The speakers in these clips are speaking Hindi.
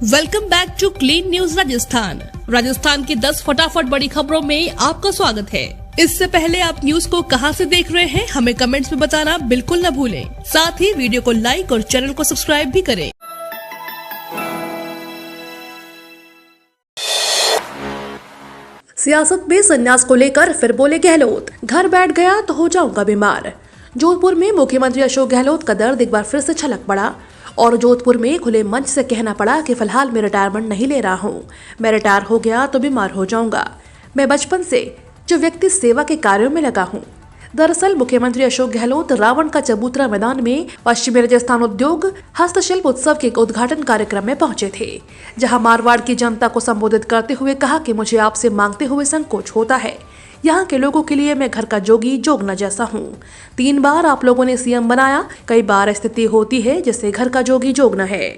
Welcome back to clean news Rajasthan की 10 फटाफट बड़ी खबरों में आपका स्वागत है। इससे पहले आप न्यूज को कहां से देख रहे हैं हमें कमेंट्स में बताना बिल्कुल न भूलें। साथ ही वीडियो को लाइक और चैनल को सब्सक्राइब भी करें। सियासत में संन्यास को लेकर फिर बोले गहलोत, घर बैठ गया तो हो जाऊंगा बीमार। जोधपुर में मुख्यमंत्री अशोक गहलोत का दर्द एक बार फिर से छलक पड़ा और जोधपुर में खुले मंच से कहना पड़ा कि फिलहाल मैं रिटायरमेंट नहीं ले रहा हूं। मैं रिटायर हो गया तो बीमार हो जाऊंगा। मैं बचपन से जो व्यक्ति सेवा के कार्यों में लगा हूं। दरअसल मुख्यमंत्री अशोक गहलोत रावण का चबूतरा मैदान में पश्चिमी राजस्थान उद्योग हस्तशिल्प उत्सव के उद्घाटन कार्यक्रम में पहुंचे थे, जहां मारवाड़ की जनता को संबोधित करते हुए कहा कि मुझे आपसे मांगते हुए संकोच होता है। यहाँ के लोगों के लिए मैं घर का जोगी जोगना जैसा हूँ। 3 बार आप लोगों ने सीएम बनाया, कई बार स्थिति होती है जैसे घर का जोगी जोगना है।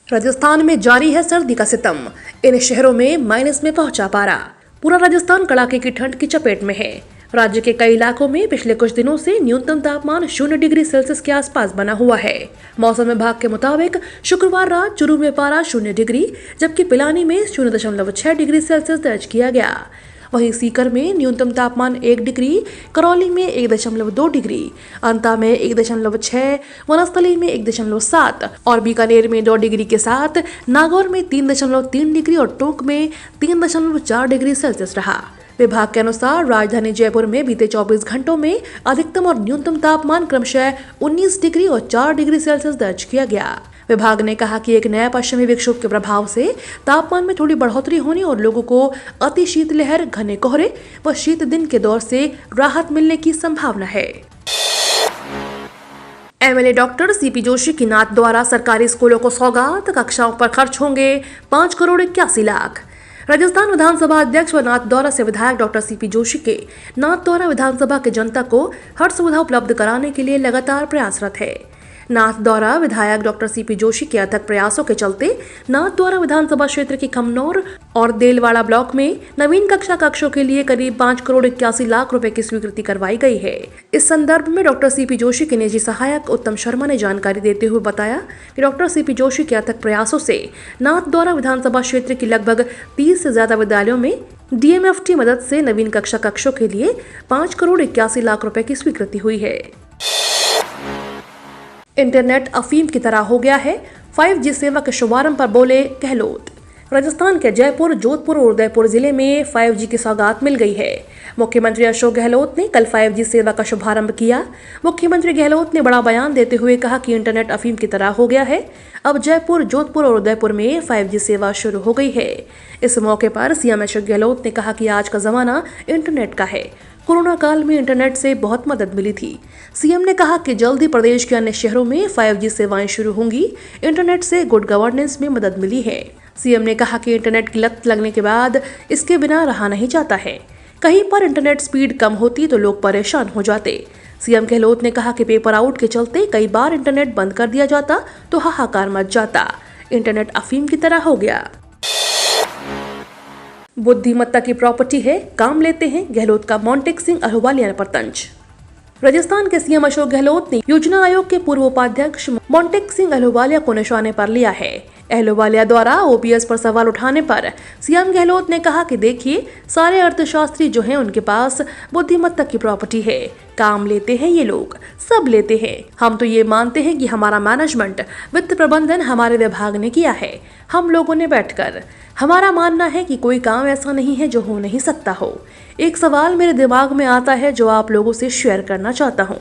राजस्थान में जारी है सर्दी का सितम। इन शहरों में माइनस में पहुंचा पारा। पूरा राजस्थान कड़ाके की ठंड की चपेट में है। राज्य के कई इलाकों में पिछले कुछ दिनों से न्यूनतम तापमान 0 डिग्री सेल्सियस के आसपास बना हुआ है। मौसम विभाग के मुताबिक शुक्रवार रात चूरू में पारा 0 डिग्री, जबकि पिलानी में 0.6 डिग्री सेल्सियस दर्ज किया गया। वहीं सीकर में न्यूनतम तापमान 1 डिग्री, करौली में 1.2 डिग्री, अंता में 1.6, वनस्थली में 1.7 और बीकानेर में 2 डिग्री के साथ नागौर में 3.3 डिग्री और टोंक में 3.4 डिग्री सेल्सियस रहा। विभाग के अनुसार राजधानी जयपुर में बीते 24 घंटों में अधिकतम और न्यूनतम तापमान क्रमशः 19 डिग्री और 4 डिग्री सेल्सियस दर्ज किया गया। विभाग ने कहा कि एक नया पश्चिमी विक्षोभ के प्रभाव से तापमान में थोड़ी बढ़ोतरी होने और लोगों को अति शीतलहर, घने कोहरे व शीत दिन के दौर से राहत मिलने की संभावना है। एमएलए डॉक्टर सीपी जोशी की नात द्वारा सरकारी स्कूलों को सौगात, कक्षाओं पर खर्च होंगे 5 करोड़ 81 लाख। राजस्थान विधानसभा अध्यक्ष व नाथ द्वारा से विधायक डॉक्टर सीपी जोशी के नाथ द्वारा विधानसभा के जनता को हर सुविधा उपलब्ध कराने के लिए लगातार प्रयासरत है। नाथ द्वारा विधायक डॉक्टर सीपी जोशी के अथक प्रयासों के चलते नाथ द्वारा विधानसभा क्षेत्र की खमनौर और देलवाड़ा ब्लॉक में नवीन कक्षों के लिए करीब 5 करोड़ 81 लाख रुपए की स्वीकृति करवाई गई है। इस संदर्भ में डॉक्टर सीपी जोशी के निजी सहायक उत्तम शर्मा ने जानकारी देते हुए बताया कि डॉक्टर सीपी जोशी के अथक प्रयासों से नाथ द्वारा विधानसभा क्षेत्र की लगभग 30 से ज्यादा विद्यालयों में डीएमएफटी मदद से नवीन कक्षों के लिए 5 करोड़ 81 लाख रुपए की स्वीकृति हुई है। इंटरनेट अफीम की तरह हो गया है, 5G सेवा के शुभारंभ पर बोले गहलोत। राजस्थान के जयपुर, जोधपुर और उदयपुर जिले में 5G की सौगात मिल गई है। मुख्यमंत्री अशोक गहलोत ने कल 5G सेवा का शुभारंभ किया। मुख्यमंत्री गहलोत ने बड़ा बयान देते हुए कहा कि इंटरनेट अफीम की तरह हो गया है। अब जयपुर, जोधपुर और उदयपुर में 5G सेवा शुरू हो गई है। इस मौके पर सीएम अशोक गहलोत ने कहा कि आज का जमाना इंटरनेट का है। कोरोना काल में इंटरनेट से बहुत मदद मिली थी। सीएम ने कहा कि जल्द ही प्रदेश के अन्य शहरों में 5G सेवाएं शुरू होंगी। इंटरनेट से गुड गवर्नेंस में मदद मिली है। सीएम ने कहा कि इंटरनेट की लत लगने के बाद इसके बिना रहा नहीं जाता है। कहीं पर इंटरनेट स्पीड कम होती तो लोग परेशान हो जाते। सीएम गहलोत ने कहा कि पेपर आउट के चलते कई बार इंटरनेट बंद कर दिया जाता तो हाहाकार मच जाता। इंटरनेट अफीम की तरह हो गया। बुद्धिमत्ता की प्रॉपर्टी है, काम लेते हैं, गहलोत का मोंटेक सिंह अहलुवालिया पर तंज। राजस्थान के सीएम अशोक गहलोत ने योजना आयोग के पूर्व उपाध्यक्ष मोंटेक सिंह अहलुवालिया को निशाने पर लिया है। अहलुवालिया द्वारा ओपीएस पर सवाल उठाने पर सीएम गहलोत ने कहा कि देखिए, सारे अर्थशास्त्री जो हैं उनके पास बुद्धिमत्ता की प्रॉपर्टी है, काम लेते हैं, ये लोग सब लेते हैं। हम तो ये मानते हैं कि हमारा मैनेजमेंट, वित्त प्रबंधन हमारे विभाग ने किया है। हम लोगों ने बैठकर, हमारा मानना है कि कोई काम ऐसा नहीं है जो हो नहीं सकता हो। एक सवाल मेरे दिमाग में आता है जो आप लोगों से शेयर करना चाहता हूँ।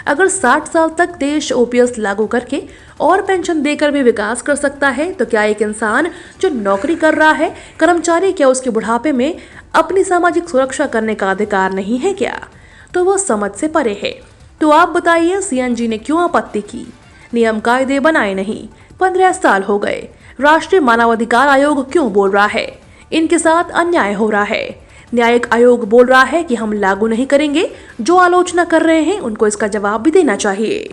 अगर 60 साल तक देश ओपीएस लागू करके और पेंशन देकर भी विकास कर सकता है, तो क्या एक इंसान जो नौकरी कर रहा है, कर्मचारी, क्या उसके बुढ़ापे में अपनी सामाजिक सुरक्षा करने का अधिकार नहीं है क्या? तो वो समझ से परे है। तो आप बताइए, सीएनजी ने क्यों आपत्ति की? नियम कायदे बनाए नहीं, 15 साल हो गए। राष्ट्रीय मानवाधिकार आयोग क्यों बोल रहा है इनके साथ अन्याय हो रहा है? न्यायिक आयोग बोल रहा है कि हम लागू नहीं करेंगे। जो आलोचना कर रहे हैं उनको इसका जवाब भी देना चाहिए।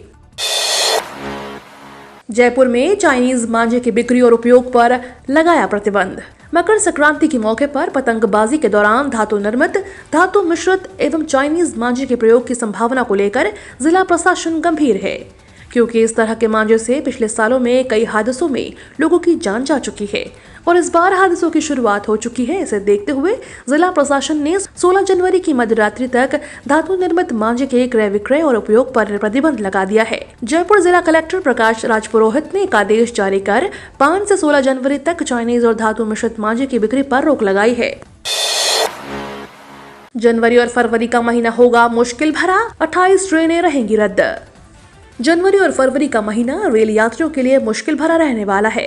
जयपुर में चाइनीज मांझे की बिक्री और उपयोग पर लगाया प्रतिबंध। मकर संक्रांति के मौके पर पतंगबाजी के दौरान धातु निर्मित, धातु मिश्रित एवं चाइनीज मांझे के प्रयोग की संभावना को लेकर जिला प्रशासन गंभीर है, क्योंकि इस तरह के मांझे से पिछले सालों में कई हादसों में लोगों की जान जा चुकी है और इस बार हादसों की शुरुआत हो चुकी है। इसे देखते हुए जिला प्रशासन ने 16 जनवरी की मध्यरात्रि तक धातु निर्मित मांझे के क्रय विक्रय और उपयोग पर प्रतिबंध लगा दिया है। जयपुर जिला कलेक्टर प्रकाश राज पुरोहित ने एक आदेश जारी कर 5 से 16 जनवरी तक चाइनीज और धातु मिश्रित मांझे की बिक्री पर रोक लगाई है। जनवरी और फरवरी का महीना होगा मुश्किल भरा, 28 ट्रेनें रहेंगी रद्द। जनवरी और फरवरी का महीना रेल यात्रियों के लिए मुश्किल भरा रहने वाला है।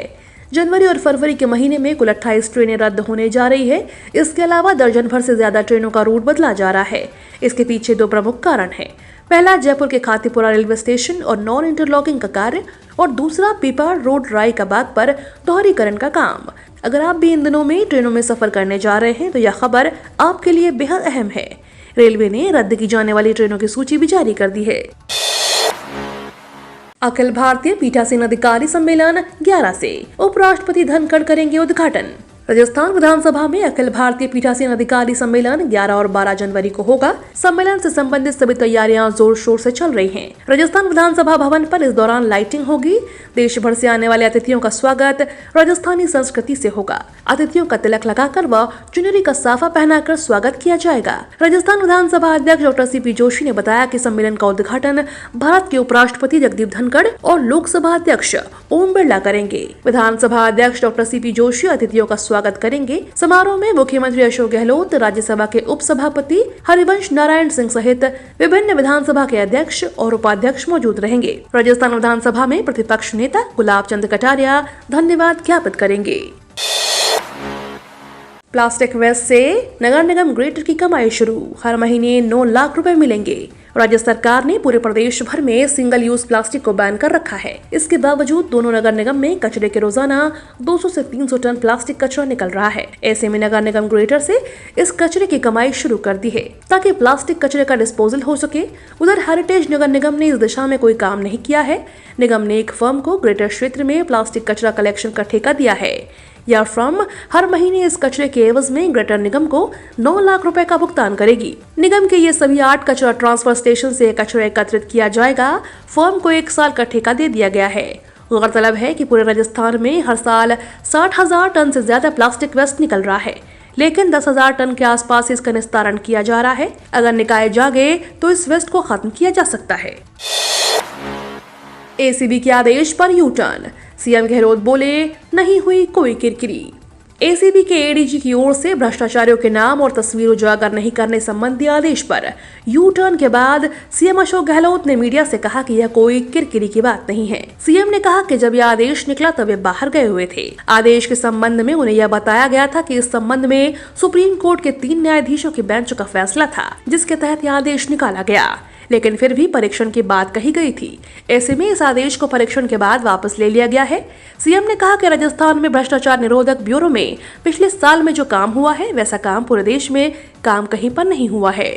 जनवरी और फरवरी के महीने में कुल 28 ट्रेनें रद्द होने जा रही है। इसके अलावा दर्जन भर से ज्यादा ट्रेनों का रूट बदला जा रहा है। इसके पीछे 2 प्रमुख कारण हैं। पहला जयपुर के खातीपुरा रेलवे स्टेशन और नॉन इंटरलॉकिंग का कार्य और दूसरा पीपाड़ रोड राय का बाग पर दोहरीकरण का काम। अगर आप भी इन दिनों में ट्रेनों में सफर करने जा रहे हैं तो यह खबर आपके लिए बेहद अहम है। रेलवे ने रद्द की जाने वाली ट्रेनों की सूची भी जारी कर दी है। अखिल भारतीय पीठासीन अधिकारी सम्मेलन 11 से उपराष्ट्रपति धनखड़ करेंगे उद्घाटन। राजस्थान विधानसभा में अखिल भारतीय पीठासीन अधिकारी सम्मेलन 11 और 12 जनवरी को होगा। सम्मेलन से संबंधित सभी तैयारियां जोर शोर से चल रही हैं। राजस्थान विधानसभा भवन पर इस दौरान लाइटिंग होगी। देश भर से आने वाले अतिथियों का स्वागत राजस्थानी संस्कृति से होगा। अतिथियों का तिलक लगाकर व चुनरी का साफा पहनाकर स्वागत किया जाएगा। राजस्थान विधानसभा अध्यक्ष डॉक्टर सीपी जोशी ने बताया कि सम्मेलन का उद्घाटन भारत के उपराष्ट्रपति जगदीप धनखड़ और लोकसभा अध्यक्ष ओम बिरला करेंगे। विधानसभा अध्यक्ष डॉक्टर सीपी जोशी अतिथियों का स्वागत करेंगे। समारोह में मुख्यमंत्री अशोक गहलोत, राज्यसभा के उपसभापति हरिवंश नारायण सिंह सहित विभिन्न विधानसभा के अध्यक्ष और उपाध्यक्ष मौजूद रहेंगे। राजस्थान विधानसभा में प्रतिपक्ष नेता गुलाब चंद कटारिया धन्यवाद ज्ञापित करेंगे। प्लास्टिक वेस्ट से नगर निगम ग्रेटर की कमाई शुरू, हर महीने 9 लाख रुपए मिलेंगे। राज्य सरकार ने पूरे प्रदेश भर में सिंगल यूज प्लास्टिक को बैन कर रखा है। इसके बावजूद दोनों नगर निगम में कचरे के रोजाना 200 से 300 टन प्लास्टिक कचरा निकल रहा है। ऐसे में नगर निगम ग्रेटर से इस कचरे की कमाई शुरू कर दी है ताकि प्लास्टिक कचरे का डिस्पोजल हो सके। उधर हेरिटेज नगर निगम ने इस दिशा में कोई काम नहीं किया है। निगम ने एक फर्म को ग्रेटर क्षेत्र में प्लास्टिक कचरा कलेक्शन का ठेका दिया है। यह फर्म हर महीने इस कचरे के एवज में ग्रेटर निगम को 9 लाख रुपए का भुगतान करेगी। निगम के ये सभी 8 कचरा ट्रांसफर स्टेशन से कचरा एकत्रित किया जाएगा। फर्म को 1 साल का ठेका दे दिया गया है। गौरतलब है कि पूरे राजस्थान में हर साल 60,000 टन से ज्यादा प्लास्टिक वेस्ट निकल रहा है, लेकिन 10,000 टन के आसपास इसका निस्तारण किया जा रहा है। अगर निकाय जागे तो इस वेस्ट को खत्म किया जा सकता है। एसीबी के आदेश पर यू टर्न, सीएम गहलोत बोले नहीं हुई कोई किरकिरी। एसीबी के एडीजी की ओर से भ्रष्टाचारियों के नाम और तस्वीर उजागर नहीं करने संबंधी आदेश पर यू टर्न के बाद सीएम अशोक गहलोत ने मीडिया से कहा कि यह कोई किरकिरी की बात नहीं है। सीएम ने कहा कि जब यह आदेश निकला तब वे बाहर गए हुए थे। आदेश के संबंध में उन्हें यह बताया गया था कि इस संबंध में सुप्रीम कोर्ट के 3 न्यायाधीशों की बेंच का फैसला था, जिसके तहत यह आदेश निकाला गया, लेकिन फिर भी परीक्षण की बात कही गई थी। ऐसे में इस आदेश को परीक्षण के बाद वापस ले लिया गया है। सीएम ने कहा कि राजस्थान में भ्रष्टाचार निरोधक ब्यूरो में पिछले साल में जो काम हुआ है वैसा काम पूरे देश में काम कहीं पर नहीं हुआ है।